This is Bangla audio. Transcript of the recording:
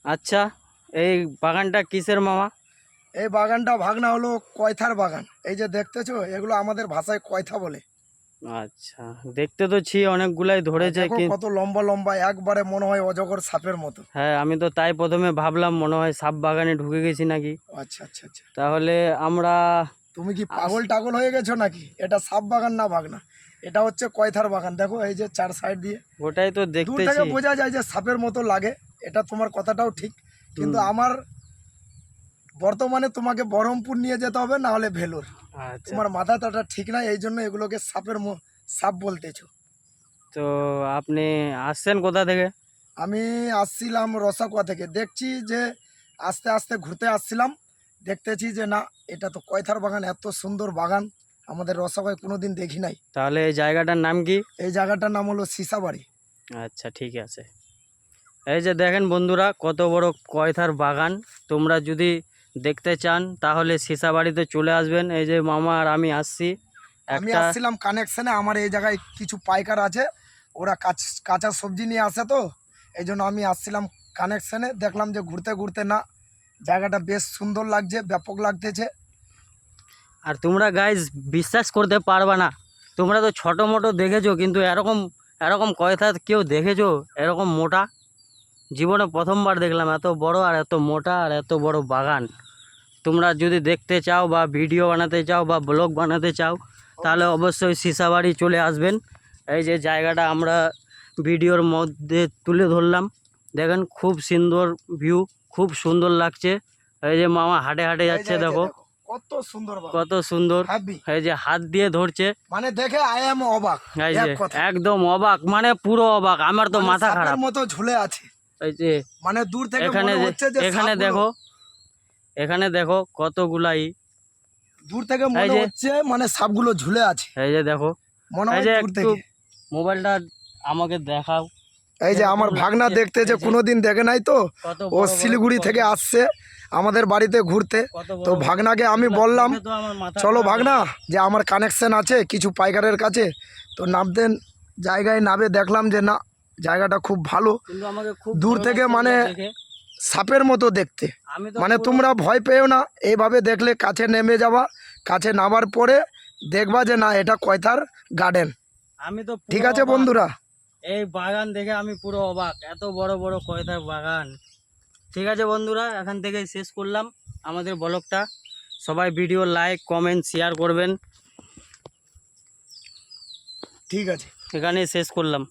আচ্ছা, এই বাগানটা কিসের মামা? এই বাগানটা ভাগনা হলো কয়থার বাগান। এই যে দেখতেছো, এগুলো আমাদের ভাষায় কয়থা বলে। আচ্ছা, দেখতে তো ছি অনেকগুলাই ধরেছে দেখো কত লম্বা লম্বা, একবারে মনে হয় অজগর সাপের মতো। হ্যাঁ, আমি তো তাই প্রথমে ভাবলাম মনে হয় সাপ বাগানে ঢুকে গেছি নাকি। আচ্ছা আচ্ছা আচ্ছা, তাহলে আমরা তুমি কি পাগল টাগল হয়ে গেছো নাকি? এটা সাপ বাগান না ভাগনা, এটা হচ্ছে কয়থার বাগান। দেখো এই যে চার সাইড দিয়ে, ওটাই তো দূর থেকে দেখতেছি। বোঝা যায় যে সাপের মতো লাগে। এটা তোমার কথাটাও ঠিক, কিন্তু আমার বর্তমানে তোমাকে বহরমপুর নিয়ে যেতে হবে, না হলে ভেলোর। আচ্ছা, তোমার মাথাটা ঠিক নাই, এই জন্য এগুলোকে সাপ বলতেছো। তো আপনি আসছেন কোথা থেকে? আমি আসছিলাম রসাকুয়া থেকে। দেখছি যে আস্তে আস্তে ঘুরতে আসছিলাম, দেখতেছি যে না, এটা তো কয়থার বাগান, এত সুন্দর বাগান আমাদের রসাকুয়ায় কোনোদিন দেখি নাই। তাহলে এই জায়গাটার নাম কি? এই জায়গাটার নাম হলো সিসাবাড়ি। আচ্ছা, ঠিক আছে। এই যে দেখেন বন্ধুরা, কত বড় কয়থার বাগান। তোমরা যদি দেখতে চান তাহলে সিসাবাড়িতে চলে আসবেন। এই যে মামা আর আমি আসছি আমি একটা। আসছিলাম কানেকশনে, আমার এই জায়গায় কিছু পাইকার আছে, ওরা কাঁচা সবজি নিয়ে আসে, তো এই জন্য আমি আসছিলাম কানেকশনে। দেখলাম যে ঘুরতে ঘুরতে না, জায়গাটা বেশ সুন্দর লাগছে, ব্যাপক লাগতেছে। আর তোমরা গাইজ বিশ্বাস করতে পারবা না, তোমরা তো ছোটো মোটো দেখেছো, কিন্তু এরকম এরকম কয়থা কেউ দেখেছো এরকম মোটা? জীবনে প্রথমবার দেখলাম এত বড় আর এত মোটা আর এত বড় বাগান। তোমরা যদি দেখতে চাও বা ভিডিও বানাতে চাও বা ব্লগ বানাতে চাও তাহলে অবশ্যই সিসাবাড়ি চলে আসবেন। এই যে জায়গাটা আমরা ভিডিওর মধ্যে তুলে ধরলাম, দেখেন খুব সুন্দর ভিউ, খুব সুন্দর লাগছে। এই যে মামা হাঁটে হাঁটে যাচ্ছে, দেখো কত সুন্দর বাগান, কত সুন্দর। হ্যাপি। এই যে হাত দিয়ে ধরছে, মানে দেখে আই এম অবাক, এই এক যে কথা। একদম অবাক, মানে পুরো অবাক, আমার তো মানে মাথা সাপের খারাপ। মতো ঝুলে আছে, এই যে মানে দূর থেকে এখানে মনে হচ্ছে যে এখানে সাপগুলো। দেখো, এখানে দেখো কতগুলাই। দূর থেকে এই মনে যে হচ্ছে মানে সাপগুলো ঝুলে আছে, এই যে দেখো, মনে এই হয় যে দূর একটু থেকে। মোবাইলটা আমাকে দেখাও। এই যে আমার কিরকম ভাগনা লাগছে? দেখতেছে, এই যে কোনোদিন দেখে নাই তো, কত ও বড় বড় শিলিগুড়ি থেকে আসছে আমাদের বাড়িতে ঘুরতে। কত তো বড় বড়। ভাগনাকে আমি এগুলা বললাম, দেখে তো আমার মাথা চলো খারাপ হয়ে ভাগনা, গেল। যে আমার কানেকশন আছে কিছু পাইকারের কাছে, তো নামতেন। জায়গায় নামে দেখলাম যে না, জায়গাটা খুব ভালো। কিন্তু আমাকে খুব দূর ভালো থেকে লাগছে মানে এগুলা দেখে। সাপের মতো দেখতে। আমি তো মানে পুরো তোমরা ভয় পেও না, এইভাবে দেখলে কাছে নেমে যাবা। কাছে নামার পরে দেখবা যে না, এটা কয়থার গার্ডেন। আমি তো ঠিক পুরো আছে অবাক। বন্ধুরা। এই বাগান দেখে আমি পুরো অবাক, এত বড় বড় কয়তার বাগান। ঠিক আছে বন্ধুরা, এখান থেকে শেষ করলাম আমাদের ব্লগটা। সবাই ভিডিও লাইক কমেন্ট শেয়ার করবেন। ঠিক আছে। এখানেই শেষ করলাম।